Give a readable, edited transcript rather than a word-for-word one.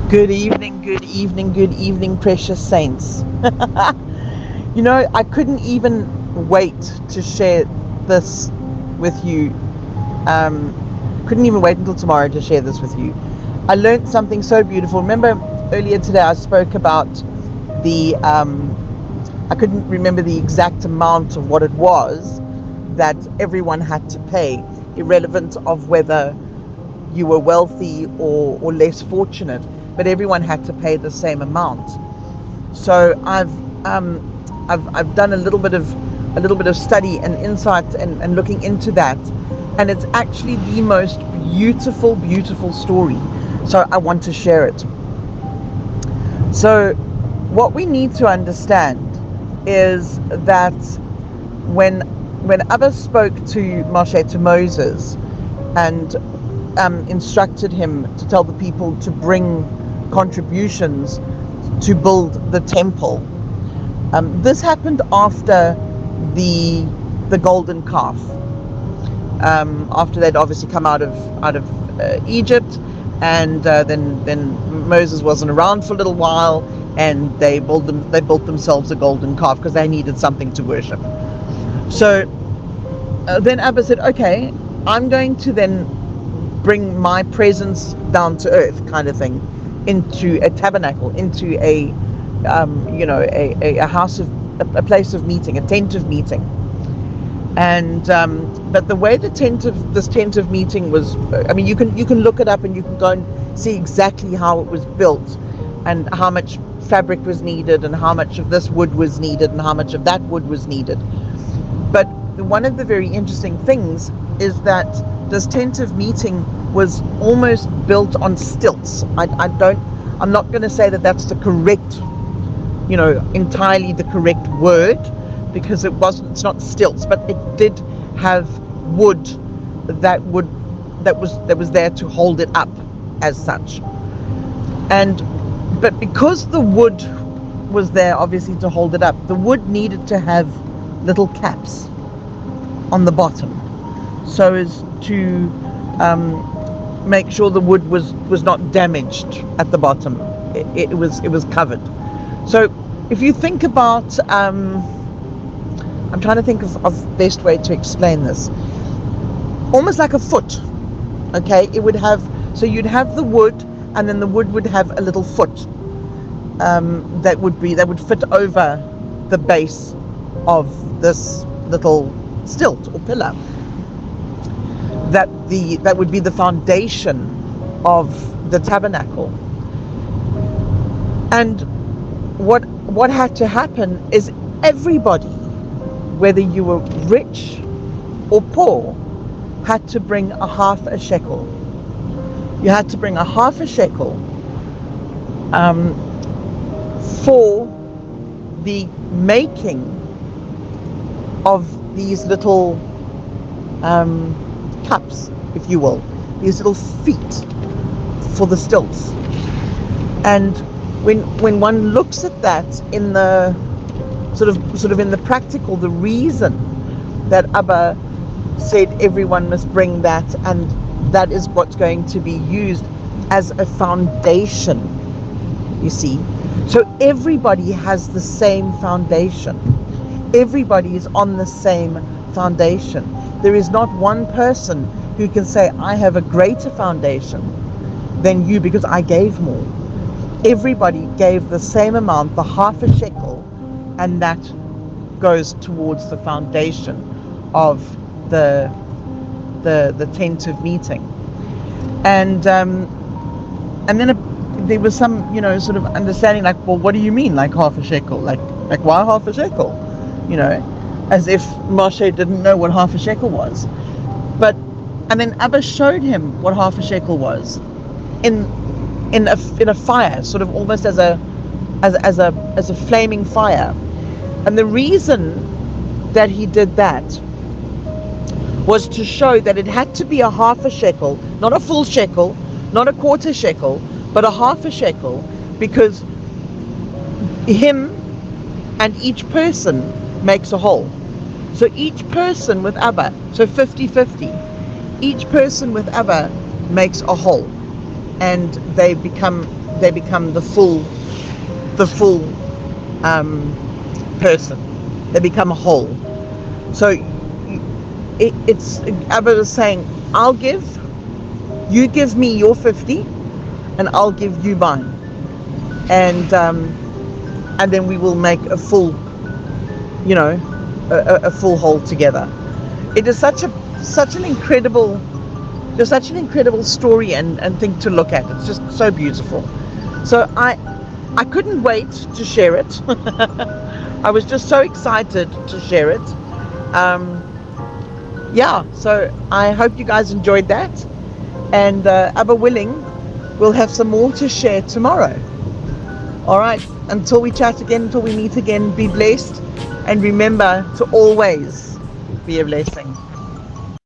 Good evening, good evening, good evening, precious saints. I couldn't even wait to share this with you. Couldn't even wait until tomorrow to share this with you. I learned something so beautiful. Remember earlier today I spoke about I couldn't remember the exact amount of what it was that everyone had to pay, irrelevant of whether you were wealthy or less fortunate, but everyone had to pay the same amount. So I've done a little bit of study and insight and looking into that, and it's actually the most beautiful story. So I want to share it. So what we need to understand is that when Abba spoke to Moshe, to Moses, and instructed him to tell the people to bring contributions to build the temple. This happened after the golden calf. After they'd obviously come out of Egypt, and then Moses wasn't around for a little while, and they built themselves a golden calf because they needed something to worship. So then Abba said, "Okay, I'm going to then bring my presence down to earth," kind of thing, into a tabernacle, into a house of a place of meeting, a tent of meeting. And but the way this tent of meeting was, you can look it up and you can go and see exactly how it was built, and how much fabric was needed, and how much of this wood was needed, and how much of that wood was needed. But one of the very interesting things is that this tent of meeting was almost built on stilts. I'm not going to say that that's the correct, entirely the correct word, because it's not stilts, but it did have wood that was there to hold it up as such. But because the wood was there obviously to hold it up, the wood needed to have little caps on the bottom, so as to make sure the wood was not damaged at the bottom. It was covered. So if you think about, I'm trying to think of best way to explain this. Almost like a foot, okay? It would have, so you'd have the wood, and then the wood would have a little foot that would fit over the base of this little stilt or pillar. That would be the foundation of the tabernacle. And what had to happen is everybody, whether you were rich or poor, had to bring a half a shekel. You had to bring a half a shekel for the making of these little cups, if you will, these little feet for the stilts. And when one looks at that in the sort of in the practical, the reason that Abba said everyone must bring that, and that is what's going to be used as a foundation, you see. So everybody has the same foundation. Everybody is on the same foundation. There is not one person who can say, I have a greater foundation than you because I gave more. Everybody gave the same amount, the half a shekel, and that goes towards the foundation of the tent of meeting. And then there was some sort of understanding, like, well, what do you mean, like half a shekel? Like why half a shekel? As if Moshe didn't know what half a shekel was. And then Abba showed him what half a shekel was in a fire, sort of almost as a flaming fire. And the reason that he did that was to show that it had to be a half a shekel, not a full shekel, not a quarter shekel, but a half a shekel, because him and each person makes a whole. So each person with Abba, so 50-50, each person with Abba makes a whole. and they become the full person. They become whole. So it's Abba was saying, I'll give, you give me your 50, and I'll give you mine, and then we will make a full, a full whole together. It is such an incredible, just such an incredible story and thing to look at. It's just so beautiful. So I couldn't wait to share it. I was just so excited to share it. So I hope you guys enjoyed that, and Abba willing, we'll have some more to share tomorrow. All right, until we chat again, until we meet again, be blessed, and remember to always be a blessing.